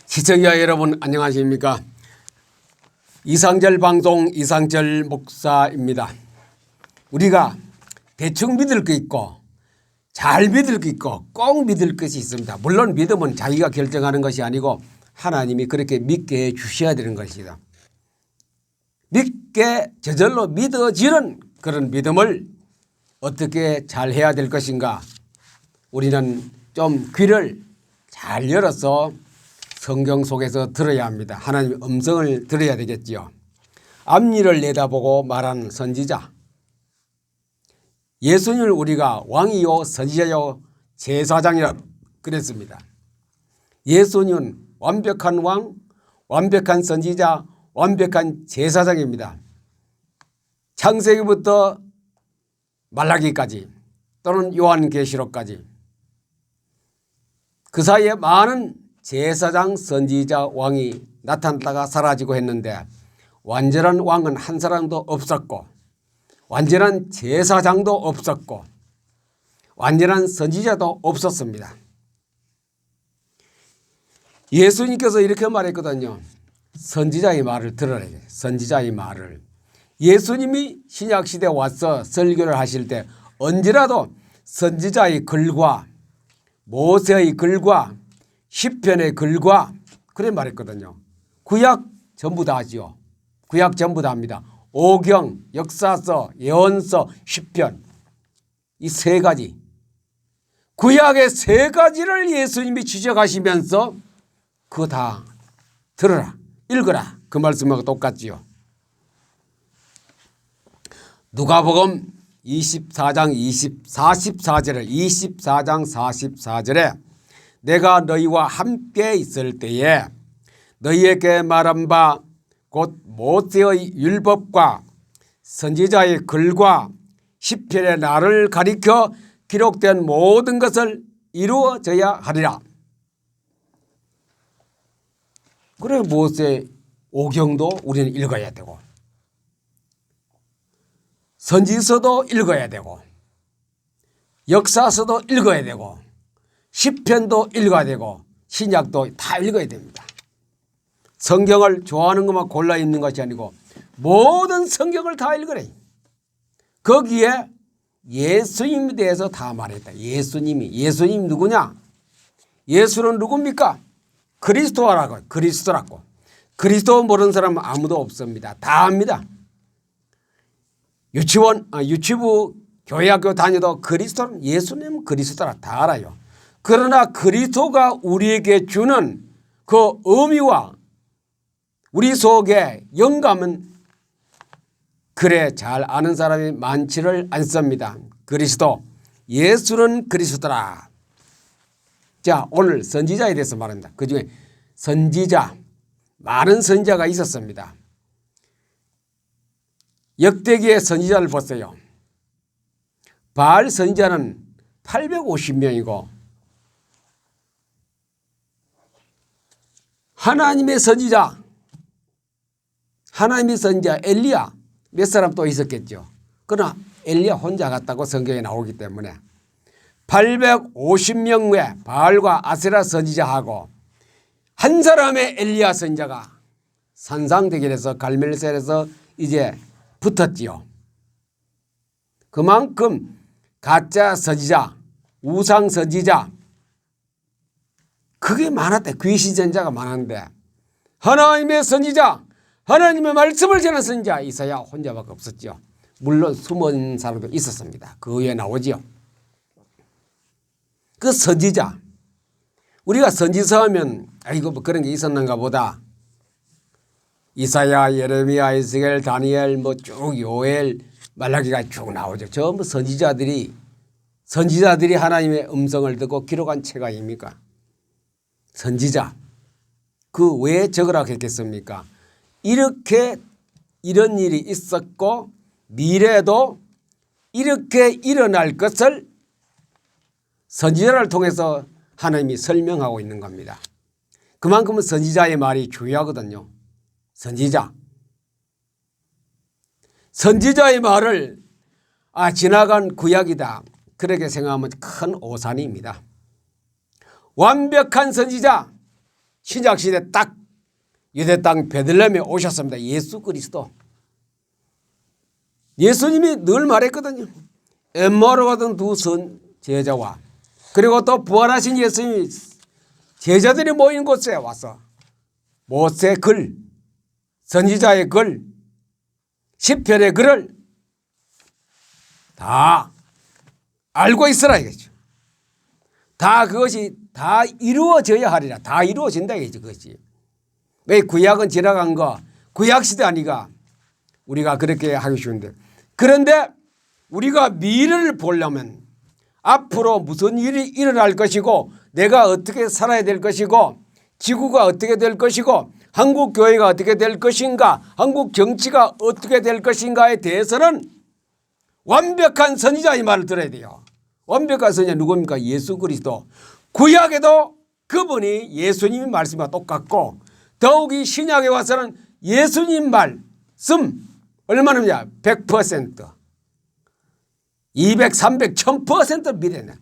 시청자 여러분 안녕하십니까. 이상절 방송 이상절 목사입니다. 우리가 대충 믿을 거 있고 잘 믿을 거 있고 꼭 믿을 것이 있습니다. 물론 믿음은 자기가 결정하는 것이 아니고 하나님이 그렇게 믿게 해 주셔야 되는 것이다. 믿게 저절로 믿어지는 그런 믿음을 어떻게 잘 해야 될 것인가. 우리는 좀 귀를 잘 열어서 성경 속에서 들어야 합니다. 하나님의 음성을 들어야 되겠지요. 앞니를 내다보고 말하는 선지자. 예수님을 우리가 왕이요 선지자요 제사장이라 그랬습니다. 예수님은 완벽한 왕, 완벽한 선지자, 완벽한 제사장입니다. 창세기부터 말라기까지 또는 요한계시록까지 그 사이에 많은 제사장, 선지자, 왕이 나타났다가 사라지고 했는데 완전한 왕은 한 사람도 없었고 완전한 제사장도 없었고 완전한 선지자도 없었습니다. 예수님께서 이렇게 말했거든요. 선지자의 말을 들어라. 선지자의 말을. 예수님이 신약시대에 와서 설교를 하실 때 언제라도 선지자의 글과 모세의 글과 시편의 글과 그래 말했거든요. 구약 전부 다 하지요. 구약 전부 다 합니다. 오경, 역사서, 예언서, 시편 이 세 가지. 구약의 세 가지를 예수님이 지적하시면서 그거 다 들어라, 읽어라 그 말씀하고 똑같지요. 누가복음 24장 44절에 내가 너희와 함께 있을 때에 너희에게 말한 바 곧 모세의 율법과 선지자의 글과 시편의 날을 가리켜 기록된 모든 것을 이루어져야 하리라. 그래 모세 오경도 우리는 읽어야 되고 선지서도 읽어야 되고 역사서도 읽어야 되고 시편도 읽어야 되고 신약도 다 읽어야 됩니다. 성경을 좋아하는 것만 골라 읽는 것이 아니고 모든 성경을 다 읽으래. 거기에 예수님에 대해서 다 말했다. 예수님 누구냐? 예수는 누굽니까? 그리스도라고. 그리스도 모르는 사람은 아무도 없습니다. 다 압니다. 유치부 교회학교 다녀도 그리스도는 예수님은 그리스도라 다 알아요. 그러나 그리스도가 우리에게 주는 그 의미와 우리 속에 영감은 그래 잘 아는 사람이 많지를 않습니다. 그리스도, 예수는 그리스도라. 자, 오늘 선지자에 대해서 말합니다. 그중에 선지자, 많은 선지자가 있었습니다. 역대기의 선지자를 보세요. 바알 선지자는 850명이고 하나님의 선지자 엘리야 몇 사람 또 있었겠죠. 그러나 엘리야 혼자 갔다고 성경에 나오기 때문에 850명 외 바알과 아세라 선지자하고 한 사람의 엘리야 선지자가 산상대결에서 갈멜셀에서 이제 붙었지요. 그만큼 가짜 선지자, 우상 선지자 그게 많았대. 귀신 선지자가 많았는데 하나님의 선지자, 하나님의 말씀을 전하는 선지자 이사야 혼자밖에 없었죠. 물론 숨은 사람도 있었습니다. 그 위에 나오지요. 그 선지자, 우리가 선지서 하면 아이고 뭐 그런 게 있었는가 보다. 이사야, 예레미야, 에스겔, 다니엘 뭐 쭉 요엘, 말라기가 쭉 나오죠. 전부 선지자들이 하나님의 음성을 듣고 기록한 책이 아닙니까? 선지자. 그 왜 적으라고 했겠습니까? 이렇게 이런 일이 있었고 미래에도 이렇게 일어날 것을 선지자를 통해서 하나님이 설명하고 있는 겁니다. 그만큼 선지자의 말이 중요하거든요. 선지자의 말을 지나간 구약이다 그렇게 생각하면 큰 오산입니다. 완벽한 선지자 신약시대 딱 유대 땅 베들레헴에 오셨습니다. 예수 그리스도. 예수님이 늘 말했거든요. 엠마오로 가던 두 제자와 그리고 또 부활하신 예수님이 제자들이 모인 곳에 와서 모세의 글, 선지자의 글, 시편의 글을 다 알고 있으라 이거죠. 다 그것이 다 이루어져야 하리라. 다 이루어진다 이거죠. 그것이. 왜 구약은 지나간 거 구약시대 아니가 우리가 그렇게 하기 쉬운데 그런데 우리가 미래를 보려면 앞으로 무슨 일이 일어날 것이고 내가 어떻게 살아야 될 것이고 지구가 어떻게 될 것이고 한국 교회가 어떻게 될 것인가 한국 정치가 어떻게 될 것인가에 대해서는 완벽한 선지자의 말을 들어야 돼요. 완벽한 선지자 누굽니까? 예수 그리스도. 구약에도 그분이 예수님의 말씀과 똑같고 더욱이 신약에 와서는 예수님 말씀 얼마나냐 100% 200, 300, 1000% 미래네.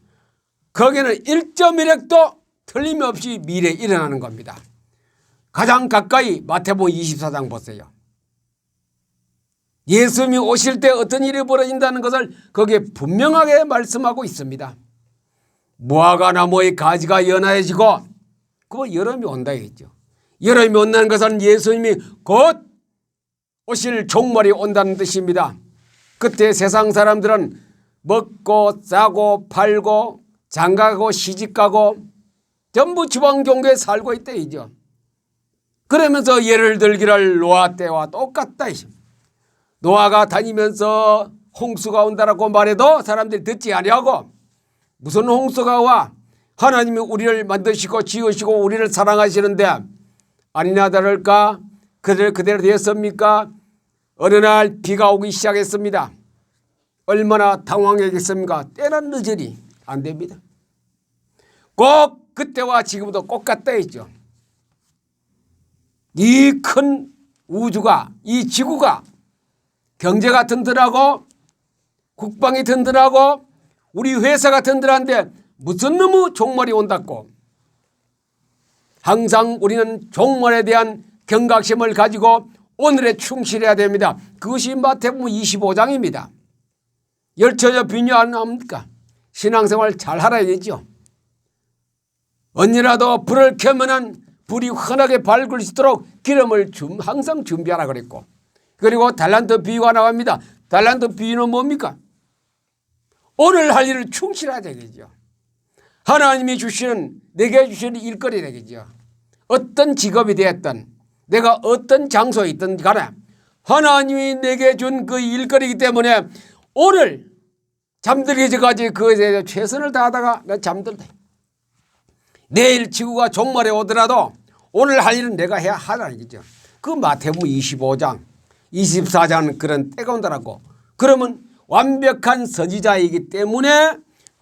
거기는 1.1핵도 틀림없이 미래에 일어나는 겁니다. 가장 가까이 마태복음 24장 보세요. 예수님이 오실 때 어떤 일이 벌어진다는 것을 거기에 분명하게 말씀하고 있습니다. 무화과 나무의 가지가 연하해지고 그 여름이 온다 했죠. 여름이 온다는 것은 예수님이 곧 오실 종말이 온다는 뜻입니다. 그때 세상 사람들은 먹고 싸고 팔고 장가가고 시집가고 전부 지방종교에 살고 있대이죠. 그러면서 예를 들기를 노아 때와 똑같다. 노아가 다니면서 홍수가 온다라고 말해도 사람들이 듣지 아니하고 무슨 홍수가 와 하나님이 우리를 만드시고 지으시고 우리를 사랑하시는데 아니나 다를까 그대로 되었습니까? 어느 날 비가 오기 시작했습니다. 얼마나 당황했겠습니까? 때는 늦으니 안 됩니다. 꼭 그때와 지금도 똑같다 했죠. 이 큰 우주가 이 지구가 경제가 든든하고 국방이 든든하고 우리 회사가 든든한데 무슨 놈의 종말이 온다고. 항상 우리는 종말에 대한 경각심을 가지고 오늘에 충실해야 됩니다. 그것이 마태복음 25장입니다. 열처저 비유 안 합니까? 신앙생활 잘 하라 되죠. 언제라도 불을 켜면은 불이 환하게 밝을 수 있도록 기름을 항상 준비하라 그랬고 그리고 달란트 비유가 나옵니다. 달란트 비유는 뭡니까? 오늘 할 일을 충실해야 되겠죠. 하나님이 주시는 내게 주시는 일거리 되겠죠. 어떤 직업이 되었든 내가 어떤 장소에 있든 간에 하나님이 내게 준 그 일거리이기 때문에 오늘 잠들기 전까지 그것에 대해서 최선을 다하다가 나 잠들다. 내일 지구가 종말에 오더라도 오늘 할 일은 내가 해야 하라는 거죠. 그 마태복음 25장 24장은 그런 때가 온다라고. 그러면 완벽한 선지자이기 때문에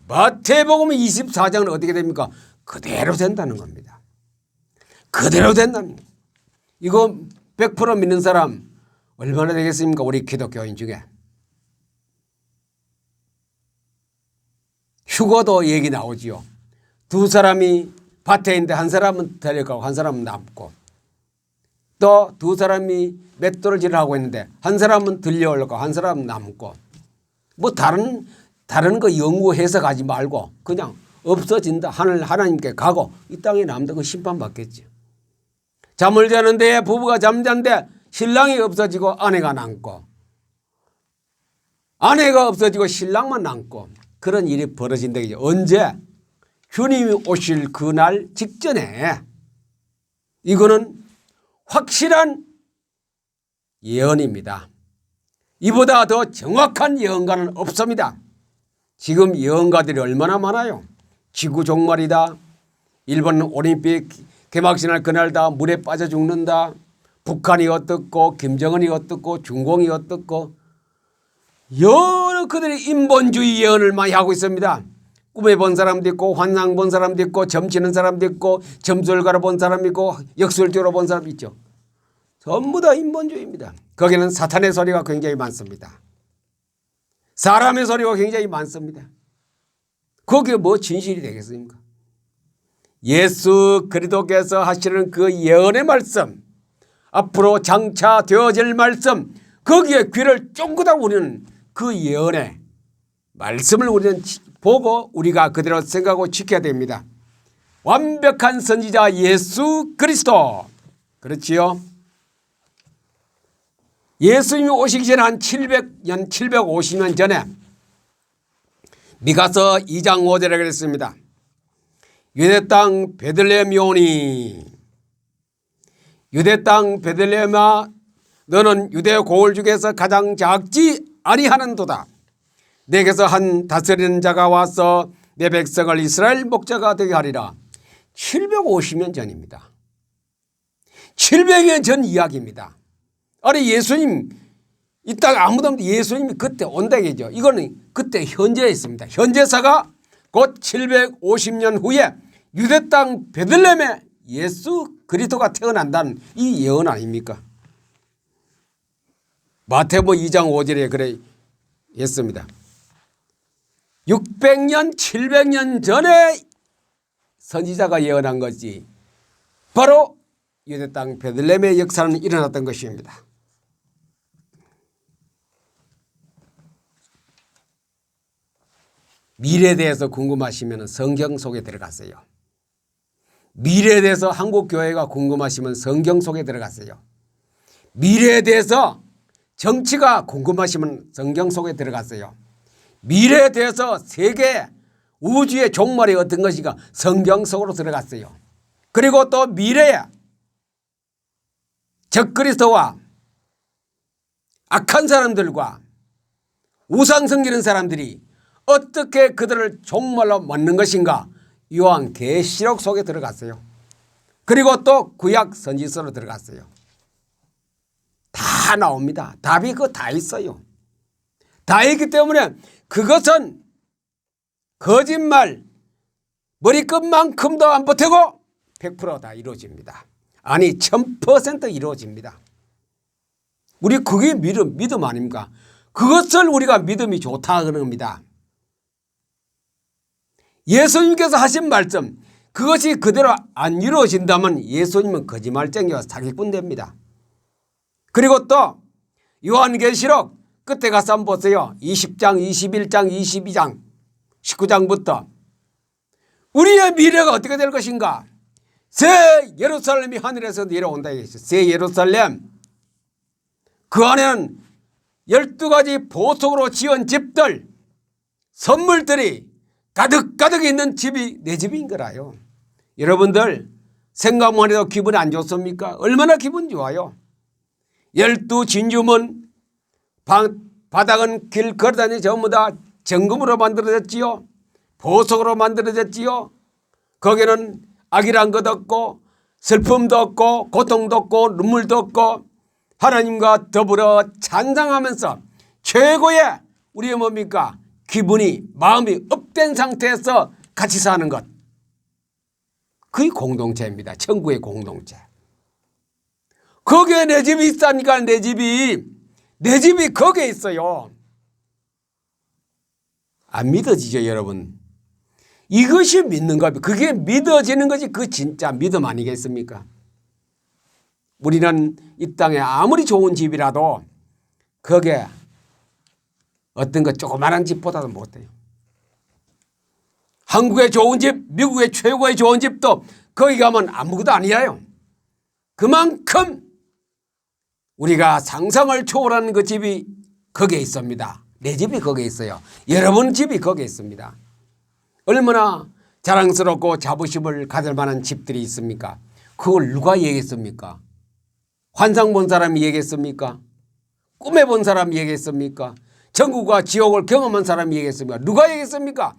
마태복음 24장은 어떻게 됩니까? 그대로 된다는 겁니다. 그대로 된다는 겁니다. 이거 100% 믿는 사람 얼마나 되겠습니까? 우리 기독교인 중에. 휴거도 얘기 나오지요. 두 사람이 밭에 있는데 한 사람은 데려가고 한 사람은 남고 또 두 사람이 맷돌질을 하고 있는데 한 사람은 들려올고 한 사람은 남고 뭐 다른 거 연구 해석하지 말고 그냥 없어진다. 하나님께 가고 이 땅에 남다 그 심판받겠지. 잠을 자는데 부부가 잠자는데 신랑이 없어지고 아내가 남고 아내가 없어지고 신랑만 남고 그런 일이 벌어진다. 언제? 주님이 오실 그날 직전에. 이거는 확실한 예언입니다. 이보다 더 정확한 예언가는 없습니다. 지금 예언가들이 얼마나 많아요. 지구 종말이다. 일본 올림픽 개막식날 그날다. 물에 빠져 죽는다. 북한이 어떻고 김정은이 어떻고 중공이 어떻고 여러 그들이 인본주의 예언을 많이 하고 있습니다. 꿈에 본 사람도 있고 환상 본 사람도 있고 점치는 사람도 있고 점술가로 본 사람이 있고 역술적으로 본 사람이 있죠. 전부 다 인본주의입니다. 거기는 사탄의 소리가 굉장히 많습니다. 사람의 소리가 굉장히 많습니다. 거기에 뭐 진실이 되겠습니까? 예수 그리스도께서 하시는 그 예언의 말씀, 앞으로 장차 되어질 말씀, 거기에 귀를 쫑긋하고 우리는 그 예언의 말씀을 우리는 보고 우리가 그대로 생각하고 지켜야 됩니다. 완벽한 선지자 예수 그리스도. 그렇지요? 예수님이 오시기 전에 한 700년, 750년 전에 미가서 2장 5절에 그랬습니다. 유대 땅 베들레헴이 오니, 유대 땅 베들레헴아 너는 유대 고을 중에서 가장 작지 아니하는도다. 내게서 한 다스리는 자가 와서 내 백성을 이스라엘 목자가 되게 하리라. 750년 전입니다. 700년 전 이야기입니다. 아니 예수님 이 땅에 아무도 없는데 예수님이 그때 온다 얘기죠. 이거는 그때 현재에 있습니다. 현재사가 곧 750년 후에 유대 땅 베들레헴에 예수 그리스도가 태어난다는 이 예언 아닙니까? 마태복음 2장 5절에 그래 했습니다. 600년 700년 전에 선지자가 예언한 것이 바로 유대 땅 베들레헴의 역사는 일어났던 것입니다. 미래에 대해서 궁금하시면 성경 속에 들어가세요. 미래에 대해서 한국교회가 궁금하시면 성경 속에 들어가세요. 미래에 대해서 정치가 궁금하시면 성경 속에 들어가세요. 미래에 대해서 세계 우주의 종말이 어떤 것인가 성경 속으로 들어갔어요. 그리고 또 미래에 적그리스도와 악한 사람들과 우상 섬기는 사람들이 어떻게 그들을 종말로 만든 것인가 요한계시록 속에 들어갔어요. 그리고 또 구약 선지서로 들어갔어요. 다 나옵니다. 답이 그거 다 있어요. 다 있기 때문에 그것은 거짓말 머리끝만큼도 안 보태고 100% 다 이루어집니다. 아니 1000% 이루어집니다. 우리 그게 믿음 아닙니까? 그것을 우리가 믿음이 좋다 그런 겁니다. 예수님께서 하신 말씀 그것이 그대로 안 이루어진다면 예수님은 거짓말쟁이와 사기꾼 됩니다. 그리고 또 요한계시록 끝에 가서 한번 보세요. 20장, 21장, 22장, 19장부터 우리의 미래가 어떻게 될 것인가. 새 예루살렘이 하늘에서 내려온다 얘기했어요. 새 예루살렘. 그 안에는 12가지 보석으로 지은 집들, 선물들이 가득 있는 집이 내 집인 거라요. 여러분들 생각만 해도 기분 안 좋습니까? 얼마나 기분 좋아요. 12진주문 바닥은 길 걸어다니 전부 다 정금으로 만들어졌지요. 보석으로 만들어졌지요. 거기는 악이란 것 없고 슬픔도 없고 고통도 없고 눈물도 없고 하나님과 더불어 찬양하면서 최고의 우리의 뭡니까? 기분이 마음이 업된 상태에서 같이 사는 것. 그게 공동체입니다. 천국의 공동체. 거기에 내 집이 있다니까 내 집이 거기에 있어요. 안 믿어지죠 여러분. 이것이 믿는가? 그게 믿어지는 것이 그 진짜 믿음 아니겠습니까? 우리는 이 땅에 아무리 좋은 집이라도 거기에 어떤 것 조그마한 집보다도 못해요. 한국의 좋은 집, 미국의 최고의 좋은 집도 거기 가면 아무것도 아니에요. 그만큼 우리가 상상을 초월하는 그 집이 거기에 있습니다. 내 집이 거기에 있어요. 여러분 집이 거기에 있습니다. 얼마나 자랑스럽고 자부심을 가질 만한 집들이 있습니까? 그걸 누가 얘기했습니까? 환상 본 사람이 얘기했습니까? 꿈에 본 사람이 얘기했습니까? 천국과 지옥을 경험한 사람이 얘기했습니까? 누가 얘기했습니까?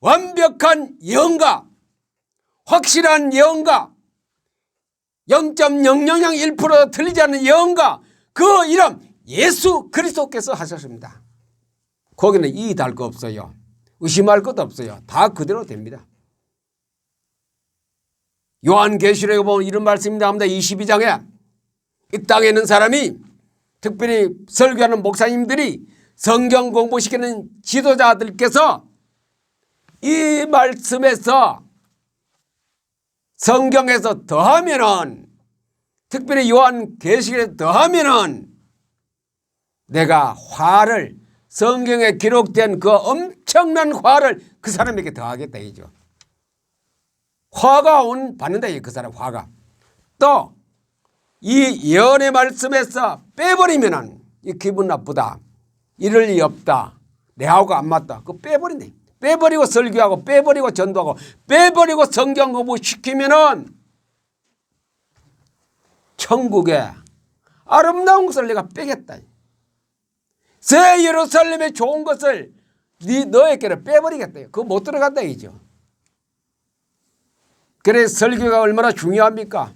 완벽한 예언가, 확실한 예언가, 0.0001% 틀리지 않는 예언가, 그 이름 예수 그리스도께서 하셨습니다. 거기는 이의 달 거 없어요. 의심할 것도 없어요. 다 그대로 됩니다. 요한계시록에 보면 이런 말씀이 나옵니다. 22장에 이 땅에 있는 사람이 특별히 설교하는 목사님들이 성경 공부시키는 지도자들께서 이 말씀에서 성경에서 더하면은, 특별히 요한계시록에 더하면은 내가 화를, 성경에 기록된 그 엄청난 화를 그 사람에게 더하겠다 이죠. 화가 받는다 그 사람 화가. 또 이 예언의 말씀에서 빼버리면은 이 기분 나쁘다, 이럴 리 없다, 내하고 안 맞다, 그거 빼버린다. 빼버리고 설교하고 빼버리고 전도하고 빼버리고 성경 공부시키면은 천국에 아름다운 것을 내가 빼겠다. 새 예루살렘의 좋은 것을 너에게로 빼버리겠다. 그거 못 들어간다 이죠. 그래서 설교가 얼마나 중요합니까?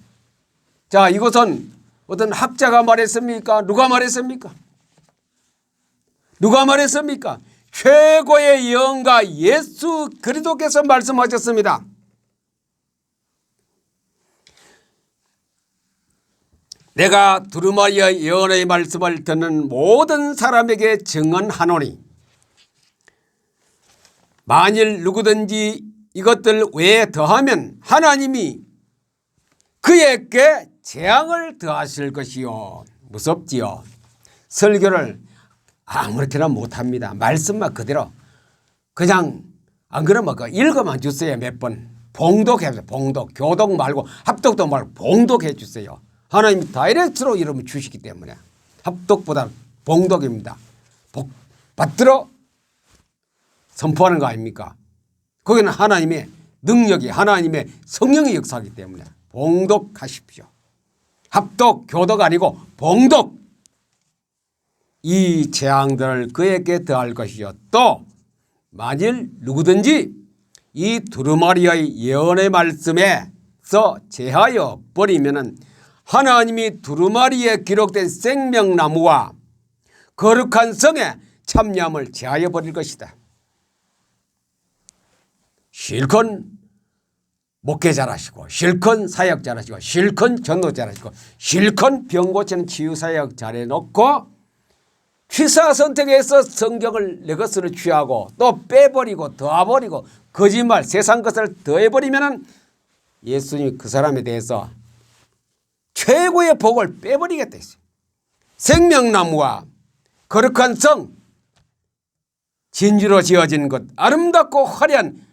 자, 이것은 어떤 학자가 말했습니까? 누가 말했습니까? 누가 말했습니까? 최고의 예언가 예수 그리스도께서 말씀하셨습니다. 내가 두루마리의 예언의 말씀을 듣는 모든 사람에게 증언하노니 만일 누구든지 이것들 외에 더하면 하나님이 그에게 재앙을 더하실 것이요. 무섭지요. 설교를 아무렇게나 못합니다. 말씀만 그대로 그냥 안 그러면 읽어만 주세요. 몇 번 봉독해주세요. 봉독, 교독 말고 합독도 말고 봉독해 주세요. 하나님이 다이렉트로 이름을 주시기 때문에 합독보다 봉독입니다. 받들어 선포하는 거 아닙니까? 거기는 하나님의 능력이, 하나님의 성령의 역사이기 때문에 봉독하십시오. 합독, 교독 아니고 봉독. 이 재앙들을 그에게 더할 것이요. 또 만일 누구든지 이 두루마리의 예언의 말씀에서 제하여 버리면은 하나님이 두루마리에 기록된 생명나무와 거룩한 성에 참여함을 제하여 버릴 것이다. 실컷 목회 잘하시고 실컷 사역 잘하시고 실컷 전도 잘하시고 실컷 병 고치는 치유 사역 잘해놓고 취사 선택해서 성경을 내 것으로 취하고 또 빼버리고 더해버리고 거짓말 세상 것을 더해버리면 예수님이 그 사람에 대해서 최고의 복을 빼버리겠다 했어요. 생명나무와 거룩한 성, 진주로 지어진 것, 아름답고 화려한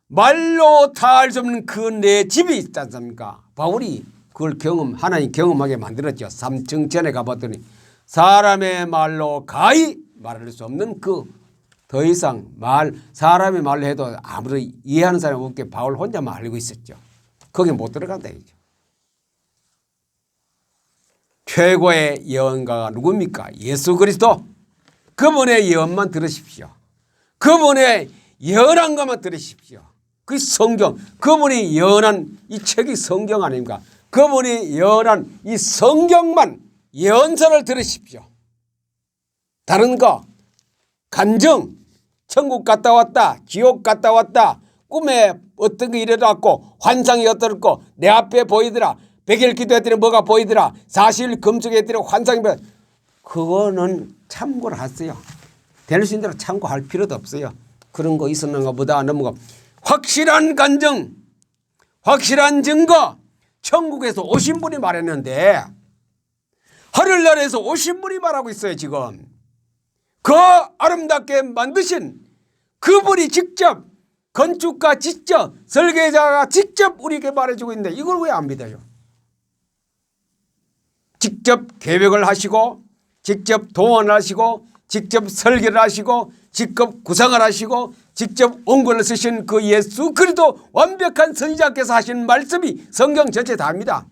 말로 다 알 수 없는 그 내 집이 있지 않습니까? 바울이 그걸 하나님 경험하게 만들었죠. 삼층천에 가봤더니 사람의 말로 가히 말할 수 없는 그 더 이상 사람의 말로 해도 아무도 이해하는 사람이 없게 바울 혼자만 알고 있었죠. 거기 못 들어간다 이죠. 최고의 예언가가 누굽니까? 예수 그리스도. 그분의 예언만 들으십시오. 그분의 예언한 것만 들으십시오. 그 성경, 그분이 예언한 이 책이 성경 아닙니까? 그분이 예언한 이 성경만 예언서를 들으십시오. 다른 거 간증, 천국 갔다 왔다, 지옥 갔다 왔다, 꿈에 어떤 게 일어났고 환상이 어떻고 내 앞에 보이더라, 백일 기도했더니 뭐가 보이더라, 40일 금식했더니 환상이 보이더라. 그거는 참고를 하세요. 될 수 있는 대로 참고할 필요도 없어요. 그런 거 있었는가 보다 넘어가. 확실한 간증, 확실한 증거, 천국에서 오신 분이 말했는데 하늘나라에서 오신 분이 말하고 있어요. 지금 그 아름답게 만드신 그분이 직접, 건축가 직접, 설계자가 직접 우리에게 말해주고 있는데 이걸 왜 안 믿어요? 직접 계획을 하시고 직접 동원을 하시고 직접 설계를 하시고 직접 구상을 하시고 직접 원고를 쓰신 그 예수 그리스도 완벽한 선지자께서 하신 말씀이 성경 전체 다입니다.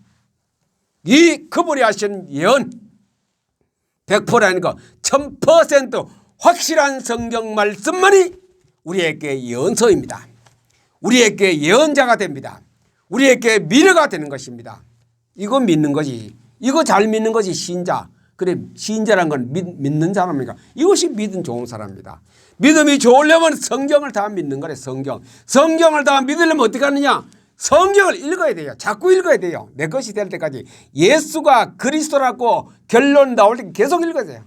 이 그분이 하신 예언 100%라는 거 1000% 확실한 성경 말씀만이 우리에게 예언서입니다. 우리에게 예언자가 됩니다. 우리에게 미래가 되는 것입니다. 이거 믿는 거지. 이거 잘 믿는 것이 신자. 그래, 신자란 건 믿는 사람입니까? 이것이 믿음 좋은 사람입니다. 믿음이 좋으려면 성경을 다 믿는 거래. 성경을 다 믿으려면 어떻게 하느냐? 성경을 읽어야 돼요. 자꾸 읽어야 돼요. 내 것이 될 때까지. 예수가 그리스도라고 결론 나올 때 계속 읽어야 돼요.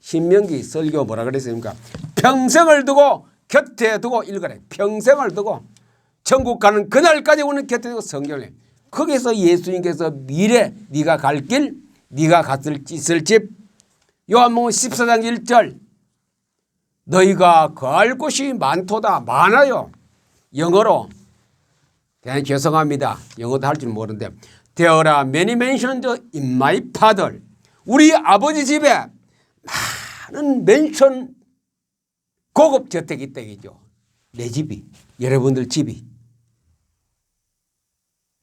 신명기 설교 뭐라 그랬습니까? 평생을 두고 곁에 두고 읽으래. 평생을 두고. 천국 가는 그날까지 오는 곁에 두고 성경을 거기서 예수님께서 미래 네가 갈 길, 네가 있을 집, 요한복음 14장 1절 너희가 거할 곳이 많도다. 많아요. 영어로 대단히 죄송합니다. 영어도 할 줄 모르는데 There are many mansions in my father. 우리 아버지 집에 많은 맨션 고급 저택이 있다 이죠. 내 집이, 여러분들 집이.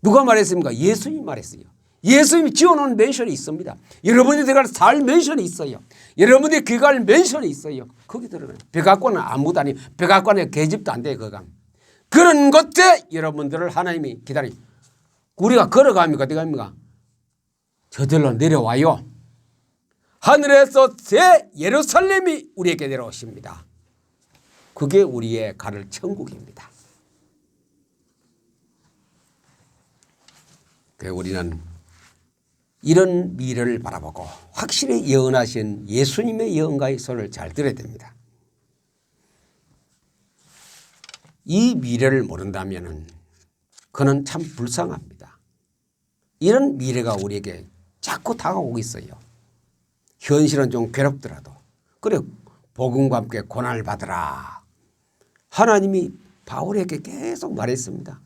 누가 말했습니까? 예수님이 말했어요. 예수님이 지어놓은 맨션이 있습니다. 여러분이 들어갈 살 맨션이 있어요. 여러분이 들어갈 맨션이 있어요. 거기 들어가요. 백악관은 아무도 아니에요. 백악관에 계집도 안 돼요. 거기 그런 곳에 여러분들을 하나님이 기다리고 우리가 걸어갑니까? 어디 갑니까? 저절로 내려와요. 하늘에서 새 예루살렘이 우리에게 내려오십니다. 그게 우리의 가를 천국입니다. 우리는 이런 미래를 바라보고 확실히 예언하신 예수님의 예언가의 소리를 잘 들어야 됩니다. 이 미래를 모른다면 그는 참 불쌍합니다. 이런 미래가 우리에게 자꾸 다가오고 있어요. 현실은 좀 괴롭더라도 그래 복음과 함께 고난을 받으라. 하나님이 바울에게 계속 말했습니다.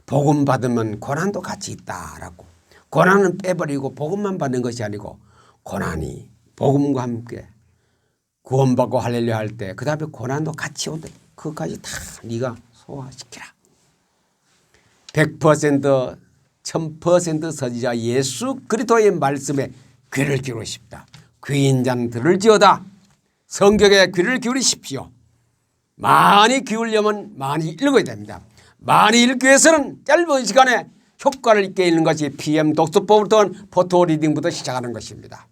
복음 받으면 고난도 같이 있다라고. 고난은 빼버리고 복음만 받는 것이 아니고 고난이 복음과 함께 구원받고 할렐루야 할 때 그 다음에 고난도 같이 온다. 그것까지 다 네가 소화시키라. 100% 1000% 선지자 예수 그리스도의 말씀에 귀를 기울이고 싶다. 귀인 자는 들을지어다. 성경에 귀를 기울이십시오. 많이 기울려면 많이 읽어야 됩니다. 많이 읽기 위해서는 짧은 시간에 효과를 있게 읽는 것이 PM 독서법부터 포토 리딩부터 시작하는 것입니다.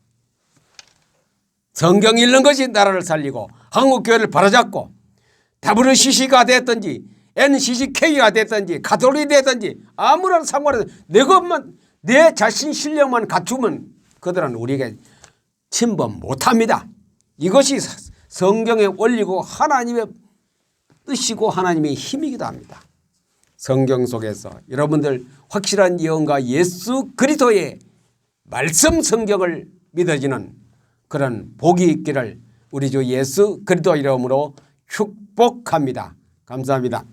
성경 읽는 것이 나라를 살리고 한국교회를 바로잡고 WCC가 됐든지 NCCK가 됐든지 가톨릭이 됐든지 아무런 상관없이 내 것만 내 자신 실력만 갖추면 그들은 우리에게 침범 못합니다. 이것이 성경의 원리고 하나님의 뜻이고 하나님의 힘이기도 합니다. 성경 속에서 여러분들 확실한 예언과 예수 그리스도의 말씀 성경을 믿어지는 그런 복이 있기를 우리 주 예수 그리스도 이름으로 축복합니다. 감사합니다.